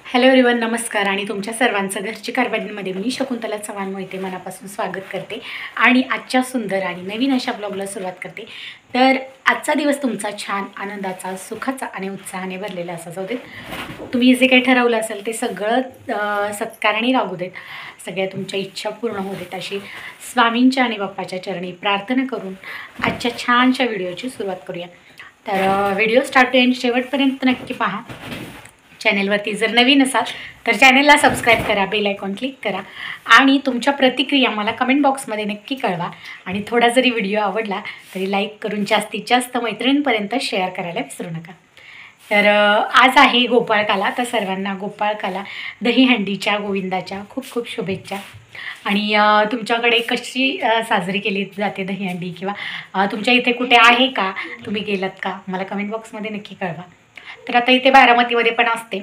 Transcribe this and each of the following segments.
Hello everyone, नमस्कार आणि तुमच्या सर्वांचं घरची कारभारीमध्ये मी शकुंतला चव्हाण मोहिते मनापासून स्वागत करते आणि आजच्या सुंदर आणि नवीन अशा ब्लॉगला सुरुवात करते। तर आजचा दिवस तुमचा छान आनंदाचा, सुखाचा आणि उत्साहाने भरलेला असा जाऊ देत। तुम्ही जे काही ठरवलं असेल ते सगळं सत्कारणी राहू देत, सगळ्या तुमच्या इच्छा पूर्ण होऊ देत अशी स्वामींच्या आणि बाप्पाच्या चरणी प्रार्थना करून आजच्या छानशा व्हिडिओची सुरुवात करूया। तर व्हिडिओ स्टार्ट टू एंड शेवटपर्यंत नक्की पहा। चॅनलवरती जर नवीन असाल तर चॅनलला सबस्क्राईब करा, बेल आयकॉन क्लिक करा आणि तुमच्या प्रतिक्रिया मला कमेंट बॉक्समध्ये नक्की कळवा। आणि थोडा जरी व्हिडिओ आवडला तरी लाईक करून जास्तीत जास्त मैत्रिणींपर्यंत शेअर करायला विसरू नका। तर आज आहे गोपाळकाला, तर सर्वांना गोपाळकाला दहीहंडीच्या गोविंदाच्या खूप खूप शुभेच्छा। आणि तुमच्याकडे कशी साजरी केली जाते दहीहंडी, किंवा तुमच्या इथे कुठे आहे का, तुम्ही गेलात का, मला कमेंट बॉक्समध्ये नक्की कळवा। तर आता इथे बारामतीमध्ये पण असते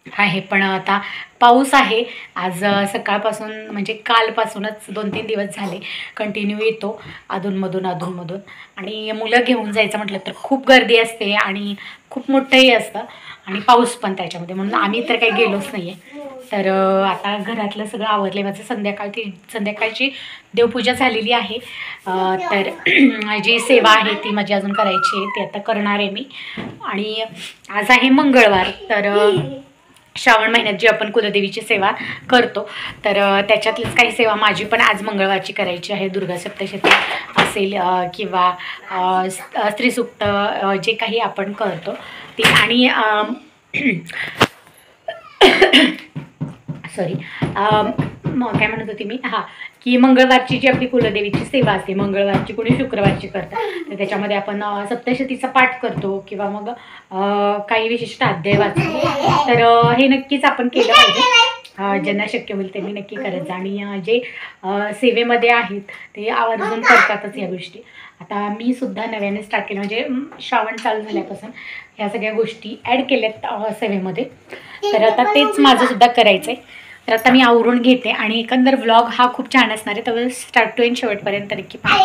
आहे, पण आता पाऊस आहे आज सकाळपासून, म्हणजे कालपासूनच 2-3 दिवस झाले कंटिन्यू येतो अधूनमधून आणि मुलं घेऊन जायचं म्हटलं तर खूप गर्दी असते आणि खूप मोठंही असतं आणि पाऊस पण त्याच्यामध्ये, म्हणून आम्ही तर काही गेलोच नाही आहे। तर आता घरातलं सगळं आवरले, माझं संध्याकाळची देवपूजा झालेली आहे। तर जी सेवा आहे ती माझी अजून करायची आहे, ती आता करणार आहे मी। आणि आज आहे मंगळवार, तर श्रावण महिन्यात जी आपण कुलदेवीची सेवा करतो तर त्याच्यातलीच काही सेवा माझी पण आज मंगळवारची करायची आहे। दुर्गा सप्तशती असेल किंवा स्त्रीसूक्त जे काही आपण करतो ते, आणि सॉरी काय म्हणत होती मी, की मंगळवारची जी आपली कुलदेवीची सेवा असते, मंगळवारची कोणी शुक्रवारची करतात, तर त्याच्यामध्ये आपण सप्तशतीचा पाठ करतो किंवा मग काही विशिष्ट अध्याय वाचतो। तर हे नक्कीच आपण केलं पाहिजे, ज्यांना शक्य होईल त्यांनी नक्की करत जा। आणि जे सेवेमध्ये आहेत ते आवर्जून करतातच या गोष्टी। आता मी सुद्धा नव्याने स्टार्ट केलं, म्हणजे श्रावण चालू झाल्यापासून ह्या सगळ्या गोष्टी ॲड केल्यात सेवेमध्ये, तर आता तेच माझं सुद्धा करायचं आहे। तर आता मी आवरून घेते आणि एकंदर व्लॉग हा खूप छान असणार आहे, तर स्टार्ट टू एंड शेवटपर्यंत नक्की पहा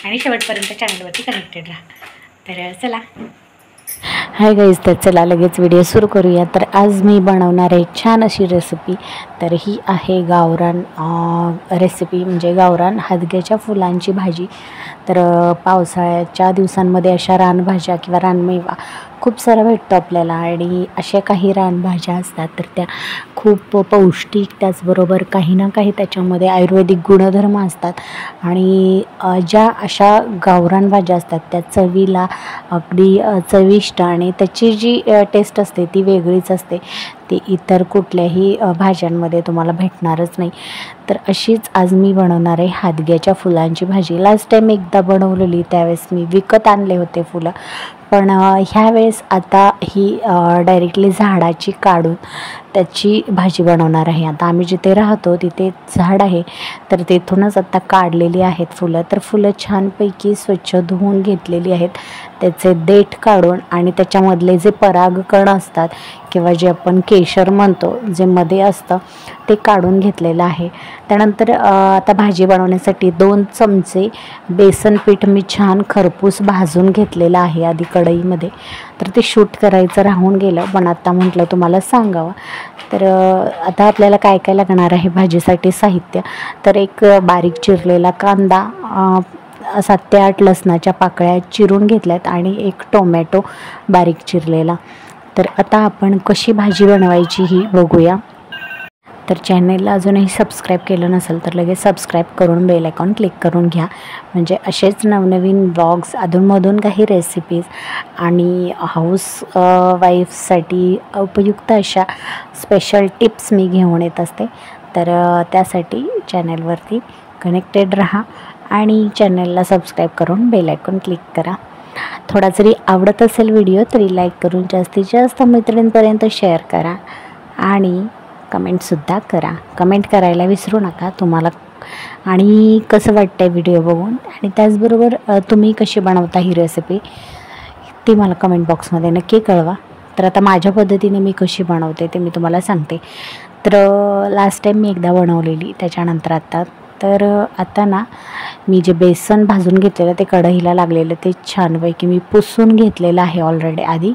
आणि शेवटपर्यंत चॅनलवरती कनेक्टेड राहा। तर चला, हाय गाईज, तर चला लगेच व्हिडिओ सुरू करूया। तर आज मी बनवणार आहे छान अशी रेसिपी। तर ही आहे गावरान रेसिपी, म्हणजे गावरान हादग्याच्या फुलांची भाजी। तर पावसाळ्याच्या दिवसांमध्ये अशा रानभाज्या किंवा रानमेवा खूप सारा भेटतो आपल्याला, आणि अशा काही रानभाज्या असतात तर त्या खूप पौष्टिक, त्याचबरोबर काही ना काही त्याच्यामध्ये आयुर्वेदिक गुणधर्म असतात। आणि ज्या अशा गावरान भाज्या असतात त्या चवीला अगदी चविष्ट, आणि त्याची जी टेस्ट असते ती वेगळीच असते, ती इतर कुठल्याही भाज्यांमध्ये तुम्हाला भेटणारच नाही। तर अशीच आज मी बनवणार आहे हादग्याच्या फुलांची भाजी। लास्ट टाईम एकदा बनवलेली, त्यावेळेस मी विकत आणले होते फुलं, पण ह्यावेळेस आता ही डायरेक्टली झाडाची काढून त्याची भाजी बनवणार आहे। आता आम्ही जिथे राहतो तिथे झाड आहे, तर तिथूनच आता काढलेली आहेत फुलं। तर फुलं छानपैकी स्वच्छ धुवून घेतलेली आहेत, त्याचे देठ काढून आणि त्याच्यामधले जे परागकण असतात किंवा जे आपण केशर म्हणतो, जे मध्ये असतं ते काढून घेतलेलं आहे। त्यानंतर आता भाजी बनवण्यासाठी 2 चमचे बेसन पीठ मी छान खरपूस भाजून घेतलेलं आहे आधी कढईमध्ये। तर ते शूट करायचं राहून गेलं, पण आता म्हटलं तुम्हाला सांगावं। तर आता आपल्याला काय काय लागणार आहे भाजीसाठी साहित्य, तर एक बारीक चिरलेला कांदा, 7 ते 8 लसणाच्या पाकळ्या चिरून घेतल्यात आणि एक टोमॅटो बारीक चिरलेला। तर आता आपण कशी भाजी बनवायची ही बघूया। तर चॅनलला अजूनही सबस्क्राईब केलं नसेल तर लगेच सबस्क्राईब करून बेल आयकॉन क्लिक करून घ्या, म्हणजे असेच नवनवीन व्लॉग्स, अधूनमधून काही रेसिपीज आणि हाऊस वाईफसाठी उपयुक्त अशा स्पेशल टिप्स मी घेऊन येत असते। तर त्यासाठी चॅनलवरती कनेक्टेड राहा आणि चॅनलला सबस्क्राईब करून बेल आयकॉन क्लिक करा। थोडा जरी आवडत असेल व्हिडिओ तरी लाईक करून जास्तीत जास्त मैत्रिणींपर्यंत शेअर करा आणि कमेंटसुद्धा करा, कमेंट करायला विसरू नका तुम्हाला आणि कसं वाटतं आहे व्हिडिओ बघून, आणि त्याचबरोबर तुम्ही कशी बनवता ही रेसिपी ती मला कमेंट बॉक्समध्ये नक्की कळवा। तर आता माझ्या पद्धतीने मी कशी बनवते ते मी तुम्हाला सांगते। तर लास्ट टाईम मी एकदा बनवलेली, त्याच्यानंतर आता ना मी जे बेसन भाजून घेतलेलं ते कढईला लागलेलं ते छानपैकी मी पुसून घेतलेलं आहे ऑलरेडी आधी।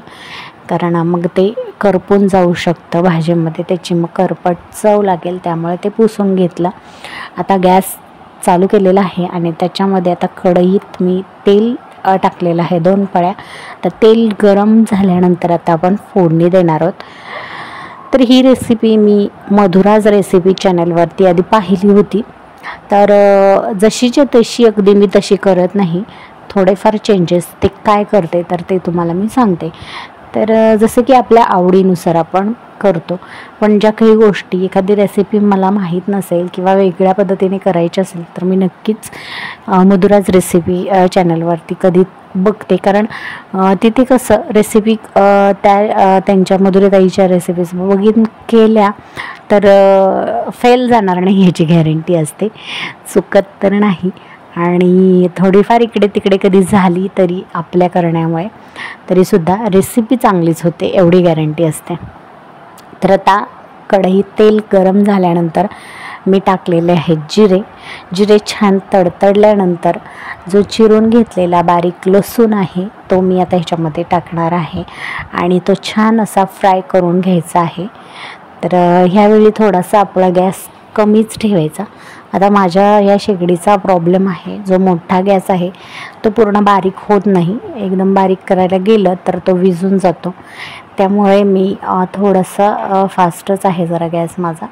कारण मग ते करपून जाऊ शकतं भाजीमध्ये, त्याची मग करपट चव लागेल, त्यामुळे ते पुसून घेतलं. आता गॅस चालू केलेला आहे आणि त्याच्यामध्ये आता कढईत मी तेल टाकलेलं आहे 2 पळ्या. तर तेल गरम झाल्यानंतर आता आपण फोडणी देणार आहोत. तर ही रेसिपी मी मधुराज रेसिपी चॅनलवरती आधी पाहिली होती. तर जशीच्या तशी अगदी मी तशी करत नाही, थोडेफार चेंजेस ते काय करते तर ते तुम्हाला मी सांगते. तर जसं की आपल्या आवडीनुसार आपण करतो, पण ज्या काही गोष्टी एखादी रेसिपी मला माहीत नसेल किंवा वेगळ्या पद्धतीने करायची असेल तर मी नक्कीच मधुराज रेसिपी चॅनलवरती कधी बघते. कारण तिथे कसं रेसिपी त्यांच्या मधुराताईच्या रेसिपीज केल्या तर फेल जाणार नाही ह्याची गॅरंटी असते, चुकत तर नाही. आणि थोडीफार इकडे तिकडे कधी झाली तरी आपल्या करण्यामुळे तरीसुद्धा रेसिपी चांगलीच होते एवढी गॅरंटी असते. तर आता कढईत तेल गरम झाल्यानंतर मी टाकलेले आहेत जिरे छान तडतडल्यानंतर जो चिरून घेतलेला बारीक लसूण आहे तो मी आता ह्याच्यामध्ये टाकणार आहे आणि तो छान असा फ्राय करून घ्यायचा आहे. तर ह्यावेळी थोडासा आपला गॅस कमीच ठेवायचा. आता माझ्या या शेगडीचा प्रॉब्लेम आहे, जो मोठा गॅस आहे तो पूर्ण बारीक होत नाही, एकदम बारीक करायला गेलं तर तो विझून जातो. त्यामुळे मी थोडंसं फास्टच आहे जरा गॅस माझा.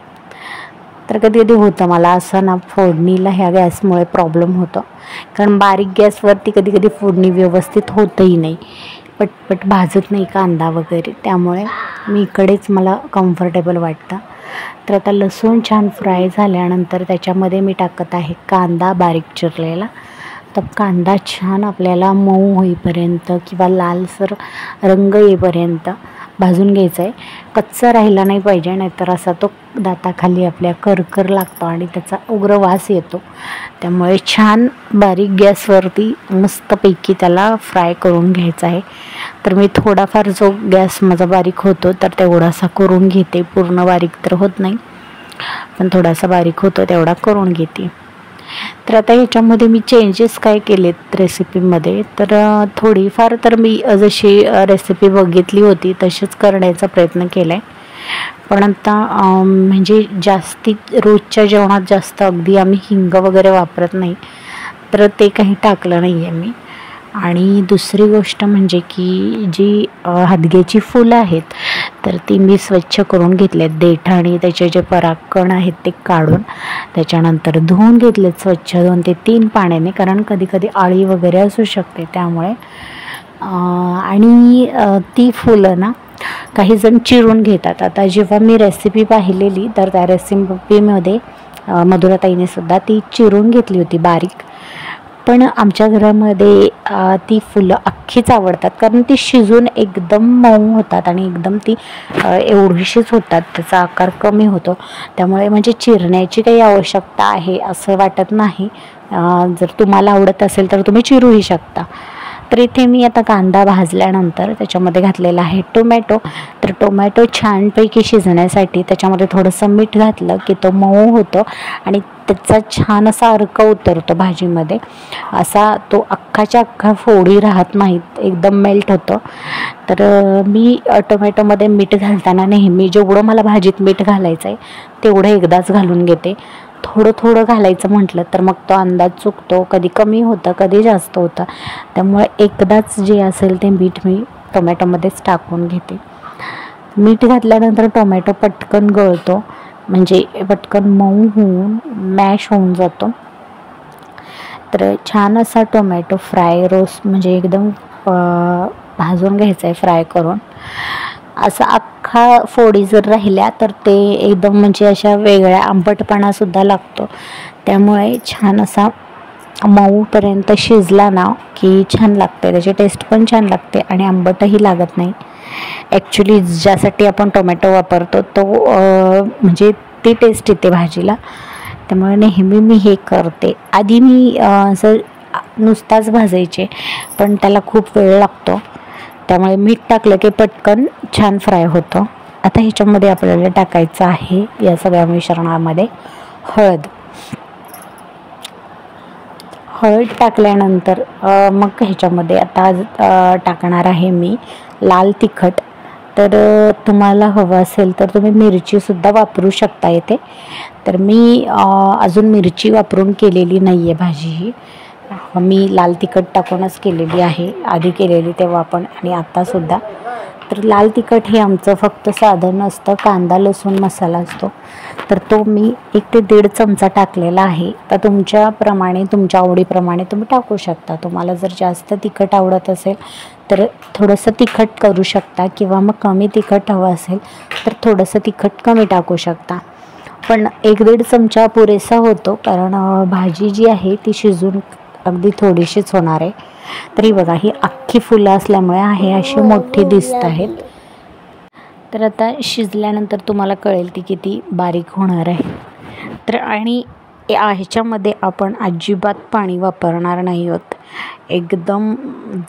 तर कधी कधी होतं मला असं ना, फोडणीला ह्या गॅसमुळे प्रॉब्लेम होतो, कारण बारीक गॅसवरती कधी कधी फोडणी व्यवस्थित होतही नाही, पटपट भाजत नाही कांदा वगैरे, त्यामुळे मी इकडेच मला कम्फर्टेबल वाटतं. तर आता लसूण छान फ्राय झाल्यानंतर त्याच्यामध्ये मी टाकत आहे कांदा बारीक चिरलेला. तर कांदा छान आपल्याला मऊ होईपर्यंत किंवा लालसर रंग येईपर्यंत भाजून घ्यायचा आहे. कच्चा राहिला नाही पाहिजे, नाहीतर असा तो दाताखाली आपल्या करकर लागतो आणि त्याचा उग्र वास येतो. त्यामुळे छान बारीक गॅसवरती मस्तपैकी त्याला फ्राय करून घ्यायचा आहे. तर मी थोडाफार जो गॅस माझा बारीक होतो तर तेवढासा करून घेते, पूर्ण बारीक तर होत नाही पण थोडासा बारीक होतो तेवढा करून घेते. तर आता ह्याच्यामध्ये मी चेंजेस काय केलेत रेसिपीमध्ये, तर थोडीफार तर मी जशी रेसिपी बघितली होती तशीच करण्याचा प्रयत्न केला आहे. पण आता म्हणजे जास्ती रोजच्या जेवणात जास्त अगदी आम्ही हिंग वगैरे वापरत नाही, तर ते काही टाकलं नाही आहे मी. आणि दुसरी गोष्ट म्हणजे की जी हदग्याची फुलं आहेत तर ती मी स्वच्छ करून घेतलेत, देठ आणि त्याचे जे परागकण आहेत ते काढून त्याच्यानंतर धुवून घेतलेत स्वच्छ 2 ते 3 पाण्याने, कारण कधी कधी आळी वगैरे असू शकते त्यामुळे. आणि ती फुलं ना काही जण चिरून घेतात. आता जेव्हा मी रेसिपी पाहिलेली तर त्या रेसिपीमध्ये मधुराताईने सुद्धा ती चिरून घेतली होती बारीक, पण आमच्या घरामध्ये ती फुलं अख्खीच आवडतात, कारण ती शिजून एकदम मऊ होतात आणि एकदम ती एवढीशीच होतात, त्याचा आकार कमी होतो. त्यामुळे म्हणजे चिरण्याची काही आवश्यकता आहे असं वाटत नाही. जर तुम्हाला आवडत असेल तर तुम्ही चिरूही शकता. तर इथे मी आता कांदा भाजल्यानंतर त्याच्यामध्ये घातलेला आहे टोमॅटो. तर टोमॅटो छानपैकी शिजण्यासाठी त्याच्यामध्ये थोडंसं मीठ घातलं की तो मऊ होतो आणि त्याचा छान असा अर्क उतरतो भाजीमध्ये, असा तो अख्खाच्या अख्खा फोडी राहत नाहीत, एकदम मेल्ट होतो. तर मी टोमॅटोमध्ये मीठ घालताना नेहमी जेवढं मला भाजीत मीठ घालायचं आहे तेवढं एकदाच घालून घेते. थोडं थोडं घालायचं म्हटलं तर मग तो अंदाज चुकतो, कधी कमी होतं कधी जास्त होतं. त्यामुळे एकदाच जे असेल ते मीठ मी टोमॅटोमध्येच टाकून घेते. मीठ घातल्यानंतर टोमॅटो पटकन गळतो, म्हणजे पटकन मऊ होऊन मॅश होऊन जातो. तर छान असा टोमॅटो फ्राय रोस्ट म्हणजे एकदम भाजून घ्यायचा आहे फ्राय करून. असा अख्खा फोडी जर राहिल्या तर ते एकदम म्हणजे अशा वेगळ्या आंबटपणासुद्धा लागतो. त्यामुळे छान असा मऊपर्यंत शिजला ना की छान लागते, त्याची टेस्ट पण छान लागते आणि आंबटही लागत नाही. ॲक्च्युली ज्यासाठी आपण टोमॅटो वापरतो तो म्हणजे ती टेस्ट येते भाजीला. त्यामुळे नेहमी मी हे करते. आधी मी असं नुसताच भाजायचे, पण त्याला खूप वेळ लागतो, त्यामुळे मीठ टाकलं की पटकन छान फ्राय होतं. आता ह्याच्यामध्ये आपल्याला टाकायचं आहे या सगळ्या मिश्रणामध्ये हळद. हळद टाकल्यानंतर मग ह्याच्यामध्ये आता टाकणार आहे मी लाल तिखट. तर तुम्हाला हवं असेल तर तुम्ही मिरचीसुद्धा वापरू शकता इथे. तर मी अजून मिरची वापरून केलेली नाही आहे भाजी ही. मी लाल तिखट टाकूनच केलेली आहे, आधी केलेली तेव्हा पण आणि आत्तासुद्धा. तर लाल तिखट हे आमचं फक्त साधं नसतं, कांदा लसूण मसाला असतो. तर तो मी 1 ते 1.5 चमचा टाकलेला आहे. तर तुमच्याप्रमाणे तुमच्या आवडीप्रमाणे तुम्ही टाकू शकता. तुम्हाला जर जास्त तिखट आवडत असेल तर थोडंसं तिखट करू शकता, किंवा मग कमी तिखट हवं असेल तर थोडंसं तिखट कमी टाकू शकता. पण 1-1.5 चमचा पुरेसा होतो, कारण भाजी जी आहे ती शिजून अगदी थोडीशीच होणार आहे. तरी बघा, ही अख्खी फुलं असल्यामुळे आहे अशी मोठी दिसत आहेत. तर आता शिजल्यानंतर तुम्हाला कळेल ती किती बारीक होणार आहे. तर आणि ह्याच्यामध्ये आपण अजिबात पाणी वापरणार नाही आहोत. एकदम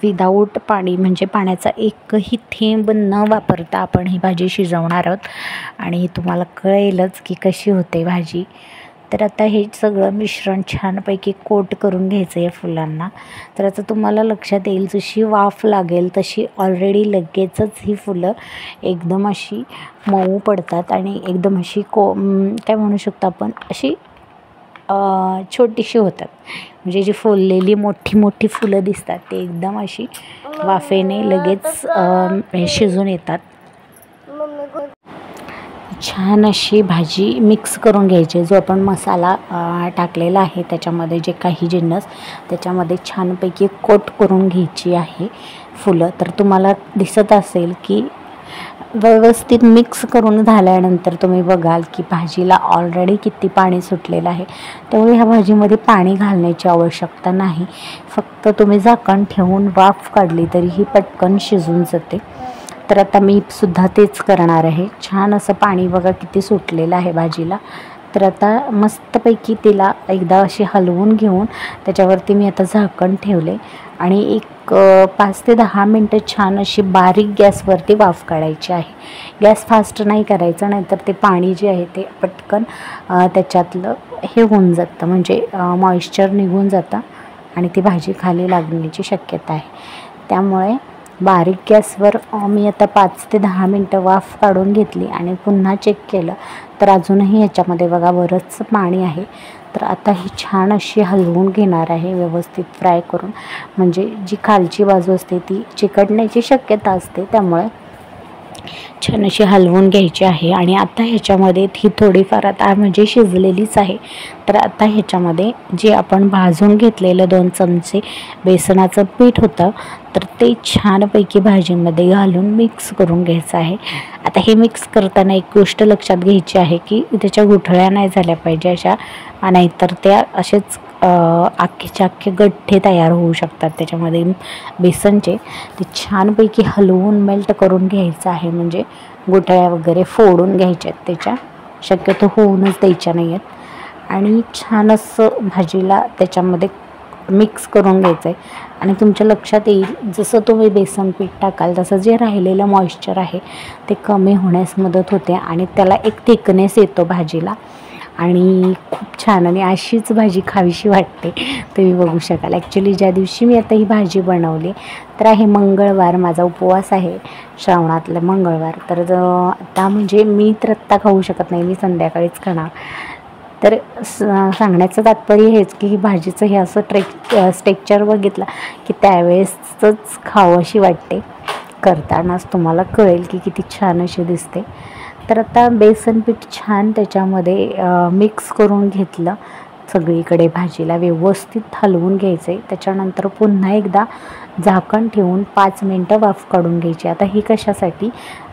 विदाऊट पाणी, म्हणजे पाण्याचा एकही थेंब न वापरता आपण ही भाजी शिजवणार आहोत. आणि तुम्हाला कळेलच की कशी होते भाजी. तर आता हे सगळं मिश्रण छानपैकी कोट करून घ्यायचं आहे फुलांना. तर आता तुम्हाला लक्षात येईल, जशी वाफ लागेल तशी ऑलरेडी लगेचच ही फुलं एकदम अशी मऊ पडतात आणि एकदम अशी काय म्हणू शकतो आपण, अशी छोटीशी होतात. म्हणजे जी फुललेली मोठी मोठी फुलं दिसतात ते एकदम अशी वाफेने लगेच शिजून येतात. छान अशी भाजी मिक्स करून घ्यायची. जो आपण मसाला टाकलेला आहे त्याच्यामध्ये जे काही जिन्नस, त्याच्यामध्ये छानपैकी कोट करून घ्यायची आहे फुलं. तर तुम्हाला दिसत असेल की व्यवस्थित मिक्स करून झाल्यानंतर तुम्ही बघाल की भाजीला ऑलरेडी किती पाणी सुटलेलं आहे. त्यामुळे ह्या भाजीमध्ये पाणी घालण्याची आवश्यकता नाही. फक्त तुम्ही झाकण ठेवून वाफ काढली तरी ही पटकन शिजून जाते. तर आता मी सुद्धा तेच करणार आहे. छान असं पाणी बघा किती सुटलेलं आहे भाजीला. तर आता मस्तपैकी तिला एकदा अशी हलवून घेऊन त्याच्यावरती मी आता झाकण ठेवले आणि एक 5 ते 10 मिनटं छान अशी बारीक गॅसवरती वाफ काढायची आहे. गॅस फास्ट नाही करायचं, नाहीतर ते पाणी जे आहे ते पटकन त्याच्यातलं हे होऊन जातं, म्हणजे मॉइश्चर निघून जातं आणि ती भाजी खाली लागण्याची शक्यता आहे. त्यामुळे बारीक गॅसवर मी आता 5 ते 10 मिनटं वाफ काढून घेतली आणि पुन्हा चेक केलं तर अजूनही ह्याच्यामध्ये बघा बरंच पाणी आहे. तर आता ही छान अशी हलवून घेणार आहे व्यवस्थित फ्राय करून, म्हणजे जी खालची बाजू असते ती चिकटण्याची शक्यता असते. त्यामुळे छान अशी हलवून घ्यायची आहे. आणि आता ह्याच्यामध्ये ही थोडीफार आता म्हणजे शिजलेलीच आहे. तर आता ह्याच्यामध्ये जे आपण भाजून घेतलेलं 2 चमचे बेसनाचं पीठ होतं तर ते छानपैकी भाजीमध्ये घालून मिक्स करून घ्यायचं आहे. आता हे मिक्स करताना एक गोष्ट लक्षात घ्यायची आहे की त्याच्या गुठळ्या नाही झाल्या पाहिजे अशा, नाहीतर त्या असेच अख्खेच्या अख्खे गठ्ठे तयार होऊ शकतात त्याच्यामध्ये बेसनचे. ते छानपैकी हलवून मेल्ट करून घ्यायचं आहे, म्हणजे गुठळ्या वगैरे फोडून घ्यायच्या आहेत त्याच्या, शक्यतो होऊनच द्यायच्या नाही आहेत. आणि छान असं भाजीला त्याच्यामध्ये मिक्स करून घ्यायचं आहे. आणि तुमच्या लक्षात येईल जसं तुम्ही बेसन पीठ टाकाल तसं जे राहिलेलं मॉइश्चर आहे ते कमी होण्यास मदत होते आणि त्याला एक थिकनेस येतो भाजीला आणि खूप छान. आणि अशीच भाजी खावीशी वाटते, तुम्ही बघू शकाल. ॲक्च्युली ज्या दिवशी मी आता ही भाजी बनवली तर आहे मंगळवार, माझा उपवास आहे श्रावणातलं मंगळवार. तर आता म्हणजे मी तर आत्ता खाऊ शकत नाही, मी संध्याकाळीच खाणार. तर सांगण्याचं तात्पर्य हेच की ही भाजीचं हे असं स्ट्रक्चर बघितलं की त्यावेळेसच खावं अशी वाटते. करतानाच तुम्हाला कळेल की किती छान अशी दिसते. तर आता बेसन पीठ छान त्याच्यामध्ये मिक्स करून घेतलं, सगळीकडे भाजीला व्यवस्थित हलवून घ्यायचं आहे. त्याच्यानंतर पुन्हा एकदा झाकण ठेवून 5 मिनटं वाफ काढून घ्यायची. आता ही कशासाठी,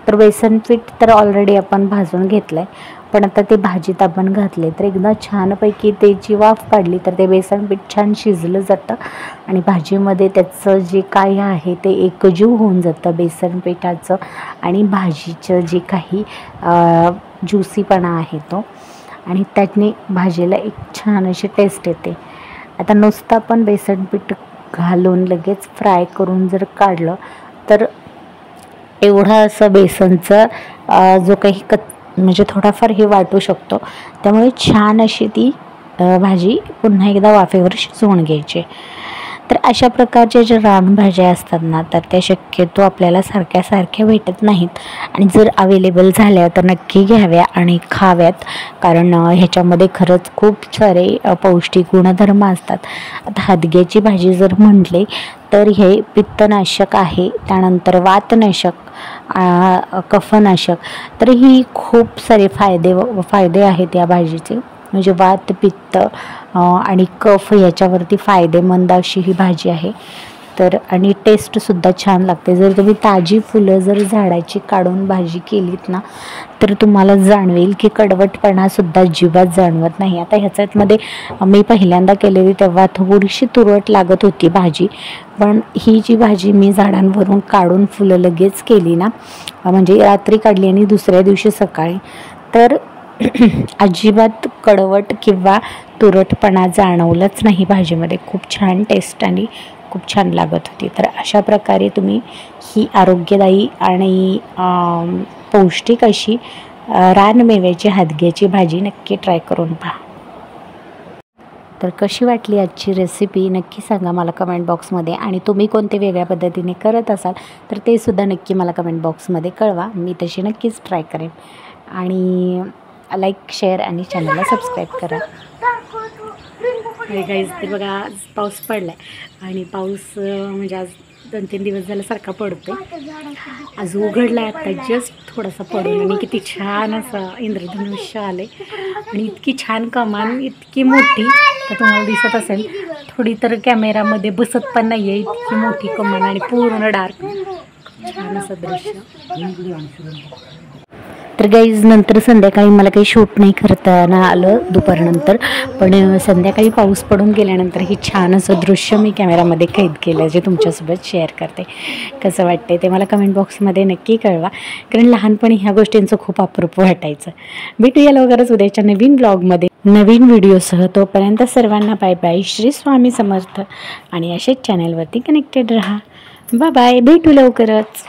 तर बेसन पीठ तर ऑलरेडी आपण भाजून घेतलं आहे, पण आता ते भाजीत आपण घातले तर एकदा छानपैकी त्याची वाफ काढली तर ते बेसन पीठ छान शिजलं जातं आणि भाजीमध्ये त्याचं जे काय आहे ते एकजीव होऊन जातं बेसन पिठाचं आणि भाजीचं जे काही ज्युसीपणा आहे तो, आणि त्याने भाजीला एक छान अशी टेस्ट येते. आता नुसतं आपण बेसन पीठ घालून लगेच फ्राय करून जर काढलं तर एवढं असं बेसनचं जो काही म्हणजे थोडाफार हे वाटू शकतो. त्यामुळे छान अशी ती भाजी पुन्हा एकदा वाफेवर शिजवून घ्यायची. तर अशा प्रकारच्या ज्या रानभाज्या असतात ना, तर त्या शक्यतो आपल्याला सारख्या भेटत नाहीत आणि जर अवेलेबल झाल्या तर नक्की घ्याव्या आणि खाव्यात, कारण ह्याच्यामध्ये खरंच खूप सारे पौष्टिक गुणधर्म असतात. आता हदग्याची भाजी जर म्हटले तर हे पित्तनाशक आहे, त्यानंतर वातनाशक, कफनाशक, तर ही खूप सारे फायदे आहेत या भाजीचे. म्हणजे वात, पित्त आणि कफ याच्यावरती फायदेमंद अशी ही भाजी आहे. तर आणि टेस्टसुद्धा छान लागते. जर तुम्ही ताजी फुलं जर झाडाची काढून भाजी केलीत ना, तर तुम्हाला जाणवेल की कडवटपणासुद्धा अजिबात जाणवत नाही. आता ह्याच्यामध्ये मी पहिल्यांदा केलेली तेव्हा थोडीशी तुरट लागत होती भाजी, पण ही जी भाजी मी झाडांवरून काढून फुलं लगेच केली ना, म्हणजे रात्री काढली आणि दुसऱ्या दिवशी सकाळी, तर अजिबात कडवट किंवा तुरटपणा जाणवलंच नाही भाजीमध्ये. खूप छान टेस्ट आणि खूप छान लागत होती. तर अशा प्रकारे तुम्ही ही आरोग्यदायी आणि पौष्टिक अशी रानमेव्याची हदग्याची भाजी नक्की ट्राय करून पहा. तर कशी वाटली आजची रेसिपी नक्की सांगा मला कमेंट बॉक्समध्ये, आणि तुम्ही कोणते वेगळ्या पद्धतीने करत असाल तर ते सुद्धा नक्की मला कमेंट बॉक्समध्ये कळवा. मी तशी नक्कीच ट्राय करेन. आणि लाईक, शेअर आणि चॅनलला सबस्क्राईब करा. अरे गाईज, ते बघा आज पाऊस पडला आहे आणि पाऊस म्हणजे आज 2-3 दिवस झाला सारखा पडतो. आज उघडला आहे आता जस्ट थोडासा पडून, आणि किती छान असं इंद्रधनुष्य आले आणि इतकी छान कमान, इतकी मोठी, तर तुम्हाला दिसत असेल थोडी, तर कॅमेरामध्ये बसत पण नाही आहे, इतकी मोठी कमान आणि पूर्ण डार्क, छान असं दृश्य. तर गाईज नंतर संध्याकाळी मला काही शूट नाही करता आलं दुपारनंतर, पण संध्याकाळी पाऊस पडून गेल्यानंतर ही छान असं दृश्य मी कॅमेरामध्ये कैद केलं, जे तुमच्यासोबत शेअर करते. कसं वाटते ते मला कमेंट बॉक्समध्ये नक्की कळवा, कारण लहानपणी ह्या गोष्टींचं खूप अप्रूप वाटायचं. भेटूया लवकरच उद्याच्या नवीन ब्लॉगमध्ये नवीन व्हिडिओसह. तोपर्यंत सर्वांना बाय बाय, श्री स्वामी समर्थ, आणि असेच चॅनलवरती कनेक्टेड राहा. बाय बाय, भेटू लवकरच.